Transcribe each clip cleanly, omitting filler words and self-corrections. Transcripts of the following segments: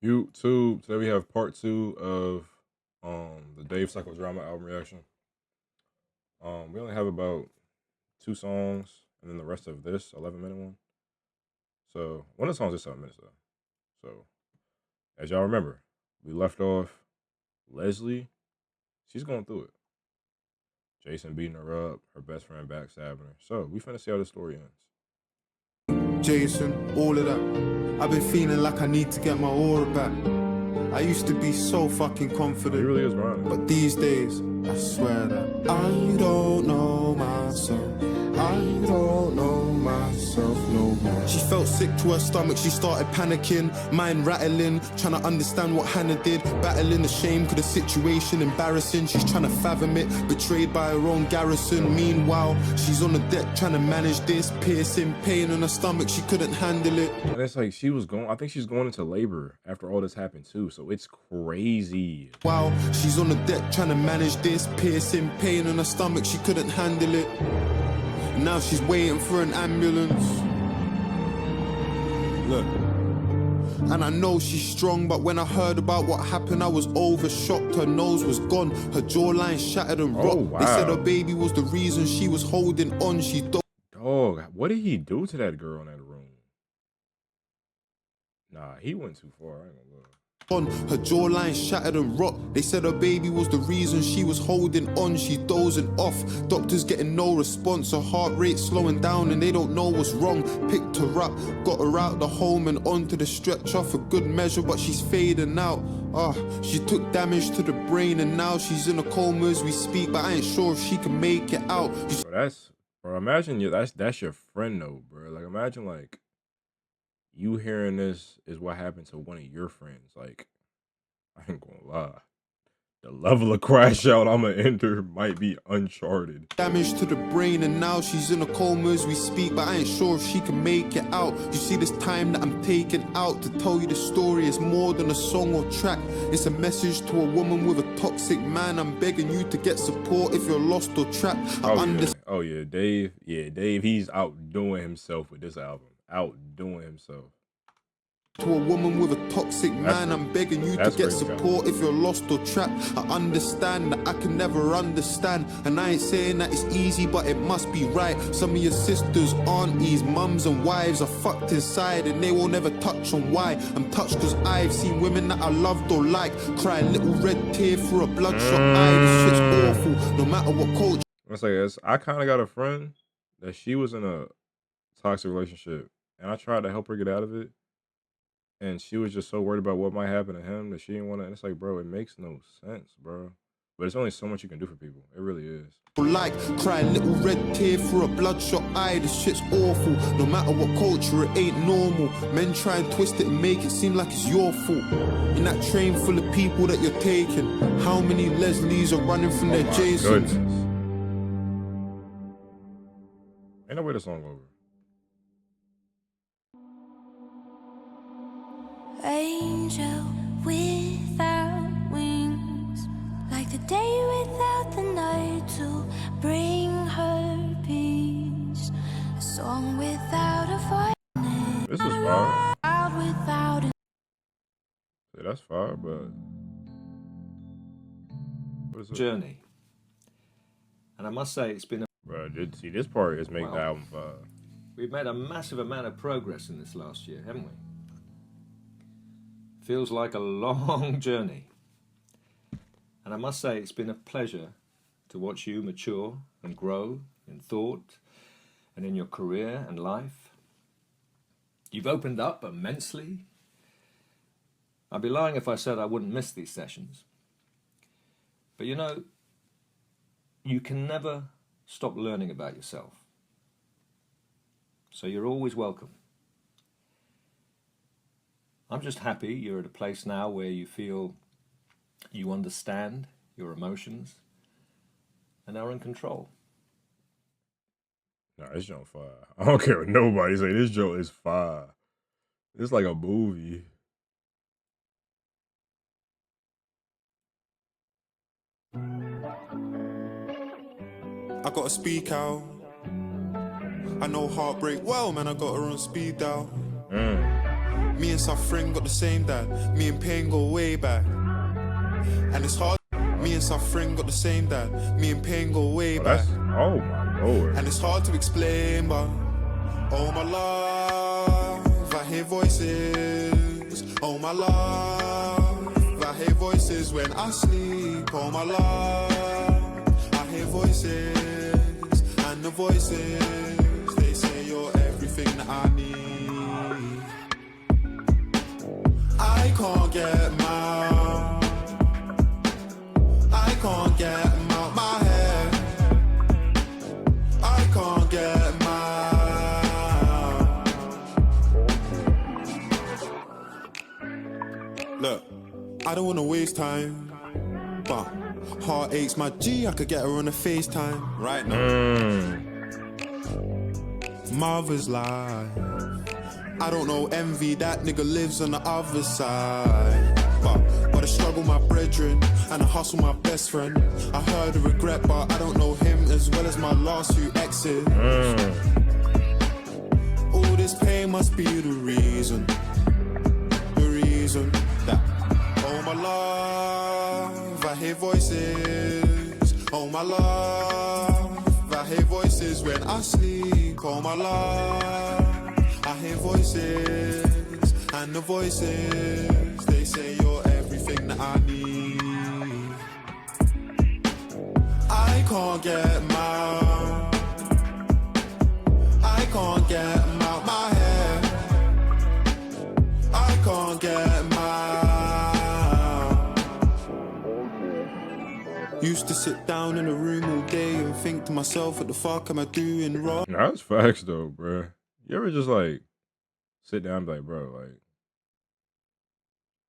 YouTube. Today we have part 2 of the Dave Pyschodrama album reaction. We only have about 2 songs, and then the rest of this 11-minute one. So one of the songs is 7 minutes though. So as y'all remember, we left off Leslie. She's going through it. Jason beating her up, her best friend backstabbing her. So we finna see how the story ends. Jason, all of that. I've been feeling like I need to get my aura back. I used to be so fucking confident. He really is grinding. But these days, I swear that I don't know myself. I don't know myself no more. She felt sick to her stomach, she started panicking, mind rattling, trying to understand what Hannah did, battling the shame, cause the situation embarrassing. She's trying to fathom it, betrayed by her own garrison. Meanwhile, she's on the deck trying to manage this, piercing pain in her stomach, she couldn't handle it. And it's like I think she's going into labor after all this happened too, so it's crazy. Wow, she's on the deck trying to manage this, piercing pain in her stomach, she couldn't handle it. Now she's waiting for an ambulance. Look, and I know she's strong, but when I heard about what happened, I was overshocked. Her nose was gone, her jawline shattered and rocked. Wow. They said her baby was the reason she was holding on. She Dog, what did he do to that girl in that room? Nah, he went too far. I ain't gonna lie. Her jawline shattered and rocked. They said her baby was the reason she was holding on. She dozing off. Doctors getting no response. Her heart rate slowing down and they don't know what's wrong. Picked her up, got her out the home and onto the stretcher for good measure, but she's fading out. She took damage to the brain and now she's in a coma as we speak, but I ain't sure if she can make it out. Bro, imagine that's your friend though, bro. Like imagine like you hearing this is what happened to one of your friends. Like, I ain't gonna lie. The level of crash out I'ma enter might be uncharted. Damage to the brain and now she's in a coma as we speak, but I ain't sure if she can make it out. You see, this time that I'm taking out to tell you the story is more than a song or track. It's a message to a woman with a toxic man. I'm begging you to get support if you're lost or trapped. Oh yeah, Dave, he's outdoing himself with this album. Outdoing himself. To a woman with a toxic man, I'm begging you to get support if you're lost or trapped. I understand that I can never understand, and I ain't saying that it's easy, but it must be right. Some of your sisters, aunties, mums and wives are fucked inside and they will never touch on why. I'm touched cause I've seen women that I loved or like cry a little red tear for a bloodshot eye. This shit's awful, no matter what culture. Let's say this, I kind of got a friend that she was in a toxic relationship and I tried to help her get out of it. And she was just so worried about what might happen to him that she didn't want to. And it's like, bro, it makes no sense, bro. But it's only so much you can do for people. It really is. Like, cry a little red tear for a bloodshot eye. This shit's awful. No matter what culture, it ain't normal. Men try and twist it and make it seem like it's your fault. In that train full of people that you're taking, how many Leslies are running from their Jasons? Ain't no way the song over. Angel without wings, like the day without the night, to bring her peace. A song without a voice. This is fire. Without Yeah, that's fire, but what is it? Journey. And I must say, it's been a... Bro, see, this part is making the album fire. We've made a massive amount of progress in this last year, haven't we? Feels like a long journey. And I must say, it's been a pleasure to watch you mature and grow in thought and in your career and life. You've opened up immensely. I'd be lying if I said I wouldn't miss these sessions. But you know, you can never stop learning about yourself. So you're always welcome. I'm just happy you're at a place now where you feel you understand your emotions and are in control. Nah, this joint fire. I don't care what nobody say. This joint is fire. It's like a movie. I gotta speak out. I know heartbreak well, man. I got her on speed dial. Me and suffering got the same dad. Me and pain go way back. And it's hard. Me and suffering got the same dad. Me and pain go way back. Oh my lord. And it's hard to explain, but oh my love, I hear voices. Oh my love, I hear voices when I sleep. Oh my love, I hear voices. And the voices, they say you're everything that I need. I can't get them out. I can't get them out my head. I can't get them out. Look, I don't wanna waste time, but heart aches my G, I could get her on a FaceTime right now. Mother's life, I don't know envy, that nigga lives on the other side. But I struggle my brethren, and I hustle my best friend. I heard of regret, but I don't know him as well as my last few exes. All this pain must be the reason that, oh my love, I hear voices. Oh my love, I hear voices when I sleep. Oh my love, I hear voices. And the voices, they say you're everything that I need. I can't get them out. I can't get them out my head. I can't get them out. Used to sit down in a room all day and think to myself, what the fuck am I doing wrong? Nah, that's facts though, bro. You ever just like sit down and be like, bro, like,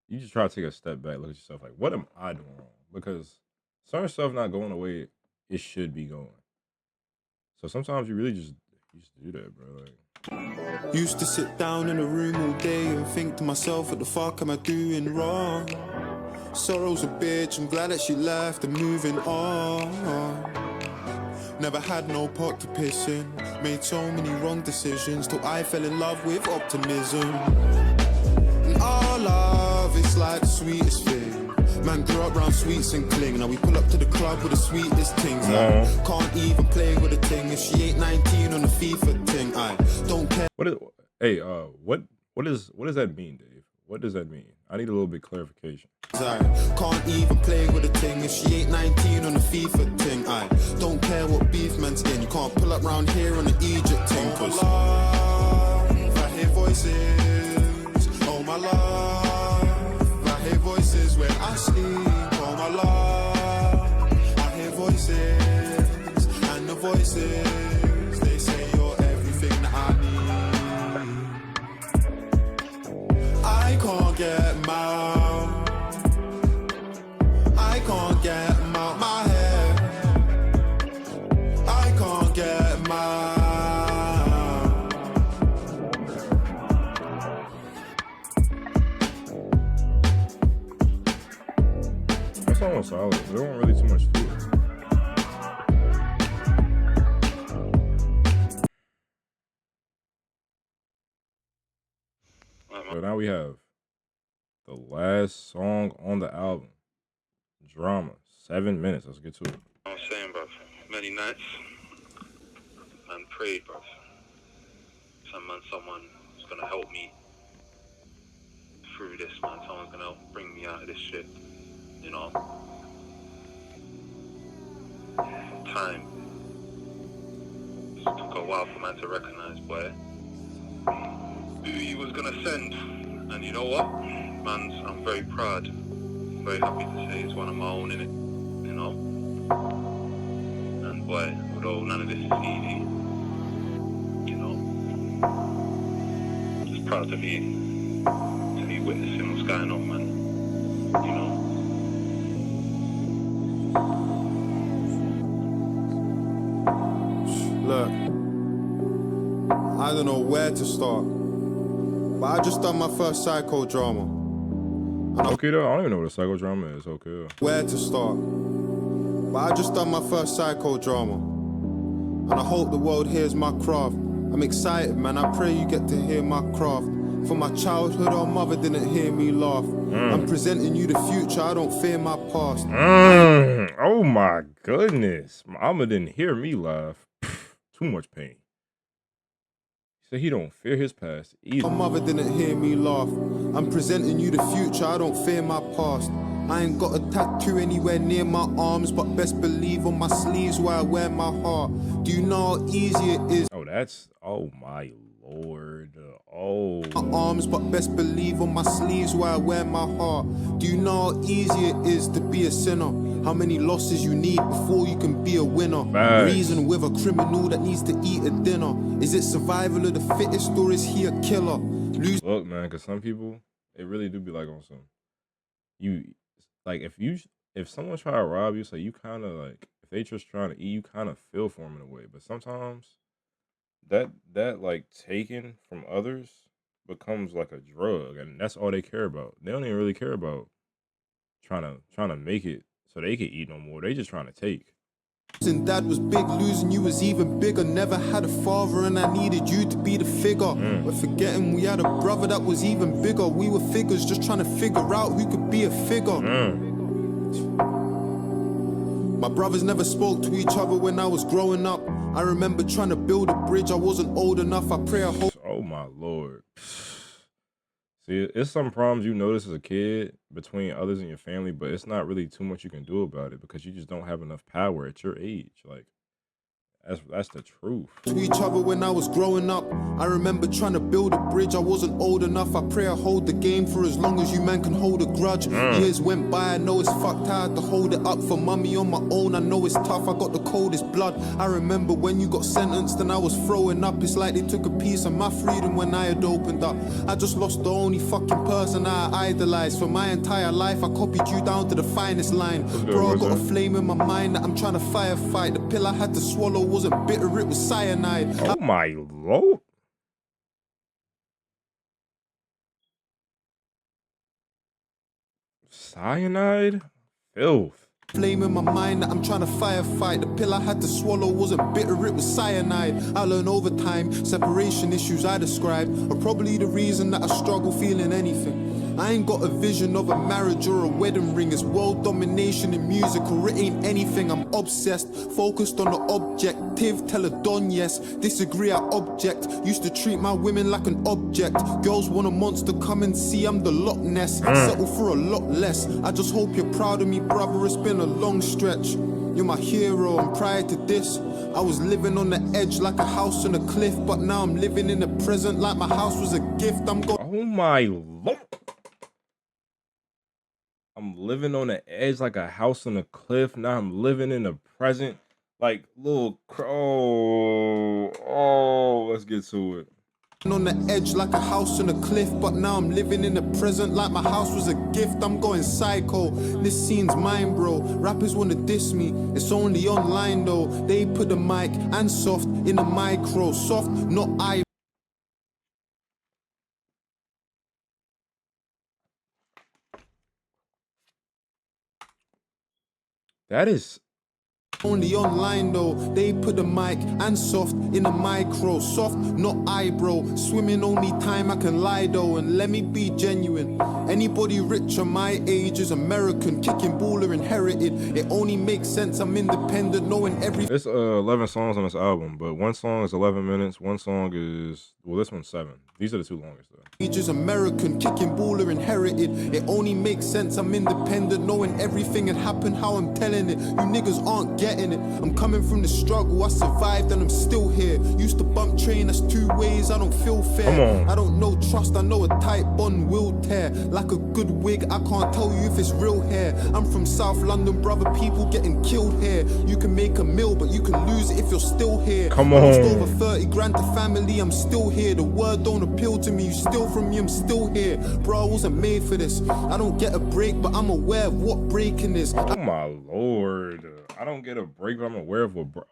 you just try to take a step back, look at yourself like, what am I doing wrong? Because certain stuff not going the way it should be going. So sometimes you really just do that, bro. Like, used to sit down in a room all day and think to myself, what the fuck am I doing wrong? Sorrow's a bitch, I'm glad that she left and moving on. Never had no pot to piss in, made so many wrong decisions till I fell in love with optimism. And our love is like the sweetest thing. Man grew up round sweets and cling. Now we pull up to the club with the sweetest things. I can't even play with a ting if she ain't 19 on a FIFA ting. I don't care. What does that mean, Dave? What does that mean? I need a little bit clarification. I can't even play with a ting if she ain't 19 on a FIFA ting. I don't care what beef man's in. You can't pull up round here on the Egypt ting. Oh my love, I hear voices. Oh my love, I hear voices when I sleep. Oh my love, I hear voices. And the voices, they say you're everything that I need. I can't get them out. I can't get them out my head. I can't get them out. That song was solid. There wasn't really too much to it. So now we have the last song on the album, Drama. 7 minutes. Let's get to it. I'm saying, bruv, many nights, man prayed, bruv. Someone's gonna help me through this, man. Someone's gonna help bring me out of this shit, you know. Time. It took a while for man to recognize, boy, who he was gonna send. And you know what, man, I'm very proud, very happy to say he's one of my own, innit, you know. And boy, although none of this is easy, you know, just proud to be witnessing what's going on, man, you know. Look, I don't know where to start, but I just done my first psychodrama. Okay, though, I don't even know what a psychodrama is. Okay. Where to start, but I just done my first psychodrama, and I hope the world hears my craft. I'm excited, man, I pray you get to hear my craft. For my childhood, our mother didn't hear me laugh. I'm presenting you the future, I don't fear my past. Oh my goodness. Mama didn't hear me laugh. Too much pain. So he don't fear his past either. My mother didn't hear me laugh. I'm presenting you the future, I don't fear my past. I ain't got a tattoo anywhere near my arms, but best believe on my sleeves where I wear my heart. Do you know how easy it is? Oh, that's, oh my Lord. Oh. My arms, but best believe on my sleeves where I wear my heart. Do you know how easy it is to be a sinner? How many losses you need before you can be a winner? Facts. Reason with a criminal that needs to eat a dinner. Is it survival of the fittest or is he a killer? Look, man, because some people, they really do be like on some. Like if someone try to rob you, so you kind of like, if they just trying to eat, you kind of feel for them in a way. But sometimes that like taking from others becomes like a drug, and that's all they care about. They don't even really care about trying to make it so they can eat no more. They just trying to take. Losing dad was big, losing you was even bigger. Never had a father and I needed you to be the figure. But forgetting we had a brother that was even bigger. We were figures just trying to figure out who could be a figure. My brothers never spoke to each other when I was growing up. I remember trying to build a bridge, I wasn't old enough. I pray I hope. Oh my Lord. See, it's some problems you notice as a kid between others in your family, but it's not really too much you can do about it because you just don't have enough power at your age. Like, that's the truth. To each other when I was growing up. I remember trying to build a bridge, I wasn't old enough. I pray I hold the game for as long as you man can hold a grudge. Years went by, I know it's fucked, I had to hold it up for mummy on my own. I know it's tough, I got the coldest blood. I remember when you got sentenced and I was throwing up. It's like they took a piece of my freedom when I had opened up. I just lost the only fucking person I idolized. For my entire life I copied you down to the finest line. Bro, I got a flame in my mind that I'm trying to firefight. The pill I had to swallow wasn't bitter, it was cyanide. Oh my Lord. Cyanide? Filth. Flame in my mind that I'm trying to firefight. The pill I had to swallow wasn't bitter, it was cyanide. I learned over time, separation issues I described are probably the reason that I struggle feeling anything. I ain't got a vision of a marriage or a wedding ring. It's world domination in music or it ain't anything. I'm obsessed, focused on the objective. Tell a don yes, disagree I object. Used to treat my women like an object. Girls want a monster, come and see I'm the Loch Ness. Settle for a lot less. I just hope you're proud of me, brother. It's been a long stretch. You're my hero, and prior to this I was living on the edge like a house on a cliff. But now I'm living in the present like my house was a gift. Oh my Lord. I'm living on the edge like a house on a cliff. Now I'm living in the present like little crow. Oh, let's get to it. On the edge like a house on a cliff, but now I'm living in the present like my house was a gift. I'm going psycho, this scene's mine, bro. Rappers wanna diss me, it's only online though. They put the mic and soft in the micro. Soft, not I. That is Only online though, they put the mic and soft in a micro. Soft, not eyebrow. Swimming only time I can lie though. And let me be genuine, anybody richer my age is American. Kicking ball or inherited. It only makes sense I'm independent, knowing every. It's 11 songs on this album, but one song is 11 minutes. One song is, well, this one's 7. These are the two longest though. Age is American, kicking ball or inherited. It only makes sense I'm independent, knowing everything had happened how I'm telling it. You niggas aren't getting it. I'm coming from the struggle, I survived and I'm still here. Used to bump train, that's two ways, I don't feel fair. Come on. I don't know trust, I know a tight bond will tear. Like a good wig, I can't tell you if it's real hair. I'm from South London, brother, people getting killed here. You can make a meal, but you can lose it if you're still here. Come I lost on. over 30 grand to family, I'm still here. The word don't appeal to me, you steal from me, I'm still here. Bro, I wasn't made for this. I don't get a break, but I'm aware of what breaking is. Oh my Lord. I don't get a break, but I'm aware of what, bro.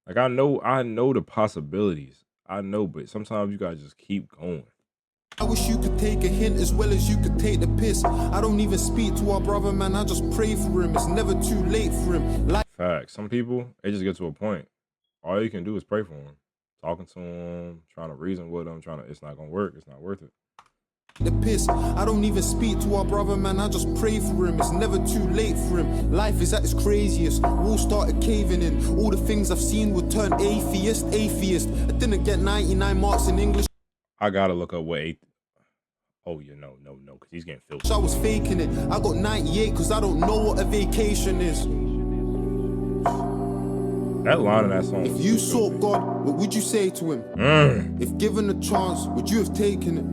Like, I know the possibilities. I know, but sometimes you gotta just keep going. I wish you could take a hint as well as you could take the piss. I don't even speak to our brother, man, I just pray for him. It's never too late for him. Like Facts. Some people, they just get to a point. All you can do is pray for them. talking to him, trying to reason with him, it's not gonna work. It's not worth it. The piss. I don't even speak to our brother, man. I just pray for him. It's never too late for him. Life is at its craziest. Walls started caving in. All the things I've seen would turn atheist. I didn't get 99 marks in English. I gotta look up what oh yeah, no, because he's getting filthy. I was faking it. I got 98 because I don't know what a vacation is. That line in that song. If you sought God, what would you say to him? If given a chance, would you have taken it?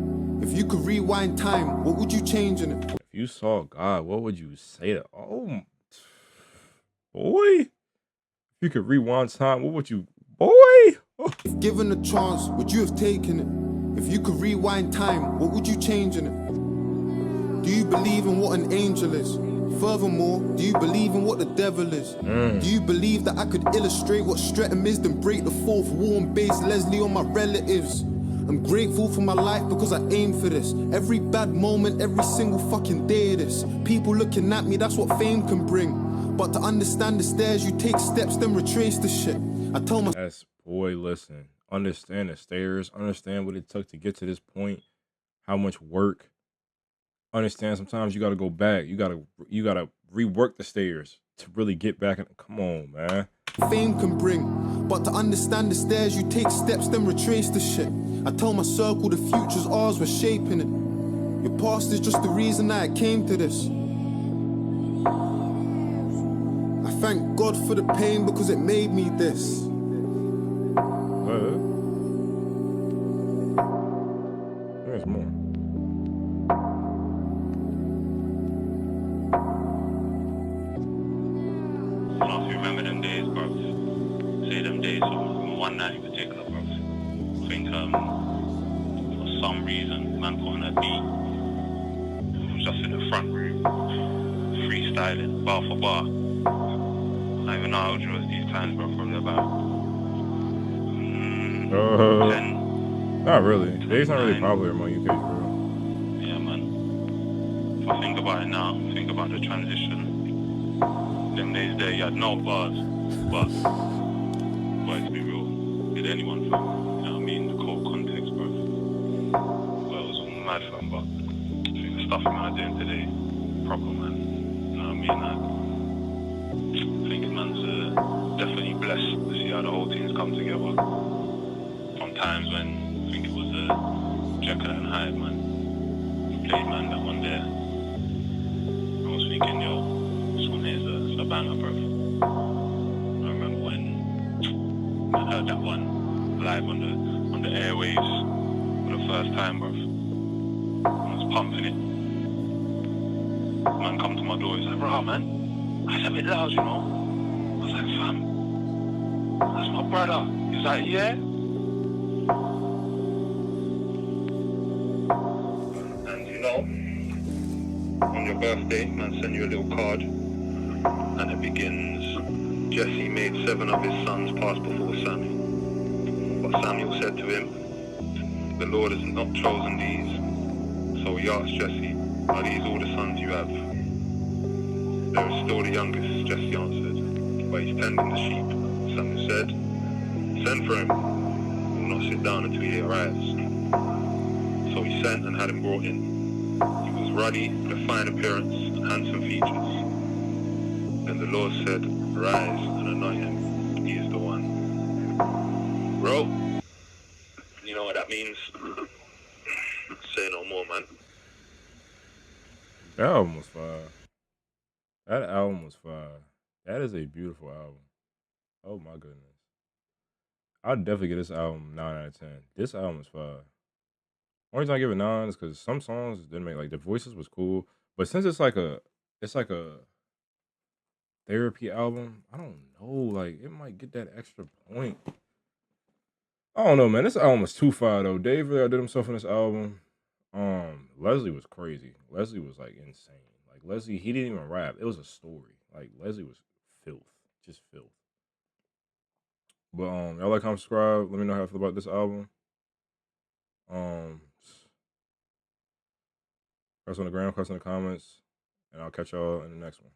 If you could rewind time, what would you change in it? If you saw God, what would you say to? Oh, boy. If you could rewind time, what would you, boy? Oh. If given a chance, would you have taken it? If you could rewind time, what would you change in it? Do you believe in what an angel is? Furthermore, do you believe in what the devil is? Do you believe that I could illustrate what Streatham is, then break the fourth wall and base Leslie on my relatives? I'm grateful for my life because I aim for this. Every bad moment, every single fucking day of this. People looking at me, that's what fame can bring. But to understand the stairs, you take steps, then retrace the shit. I tell my... Yes, boy, listen. Understand the stairs. Understand what it took to get to this point. How much work. Understand sometimes you got to go back. You got to rework the stairs to really get back. Come on, man. Fame can bring. But to understand the stairs, you take steps, then retrace the shit. I tell my circle the future's ours, we're shaping it. Your past is just the reason that I came to this. I thank God for the pain because it made me this. There's more. I don't know if you remember them days, bro. Say them days, so one night in particular, bro. I think for some reason, man put on a beat. I was just in the front room, freestyling, bar for bar. I even know how old you was these times, bro. Probably about 10. Not really. Dave's not really popular among UK, bro. Yeah, man. If I think about it now, think about the transition. Them days there, you had no bars, but to be real, with anyone, fam. You know what I mean? The core context, bro. Well, it was all mad, fam, but I think the stuff I'm doing today, proper, man. You know what I mean? I think man's definitely blessed to see how the whole team's come together. From times when I think it was Jekyll and Hyde, man. Played, man, that one there. I was thinking, yo, this one is a banger, bro. I remember when I heard that one live on the airwaves for the first time, bro. I was pumping it. Man come to my door, he's like, bro, man, that's a bit loud, you know. I was like, fam, that's my brother. He's like, yeah. And you know, on your birthday, man send you a little card, and it begins, Jesse made 7 of his sons pass before Samuel. But Samuel said to him, the Lord has not chosen these. So he asked Jesse, are these all the sons you have? There is still the youngest, Jesse answered, but he's tending the sheep. Samuel said, send for him. He will not sit down until he arrives. So he sent and had him brought in. He was ruddy, with a fine appearance and handsome features. Then the Lord said, rise and anoint him. He is the one. Bro, you know what that means? Say no more, man. That album was fire. That album was fire. That is a beautiful album. Oh my goodness. I'd definitely give this album 9 out of 10. This album is fire. Only reason I give it 9 is because some songs didn't make, like, the voices was cool, but since it's like a therapy album, I don't know, like, it might get that extra point. I don't know, man. This album was too fire though. Dave really outdid himself in this album. Leslie was crazy. Leslie was like insane. Like Leslie, he didn't even rap. It was a story. Like Leslie was filth, just filth. But y'all like, comment, subscribe. Let me know how you feel about this album. Press on the ground, press in the comments, and I'll catch y'all in the next one.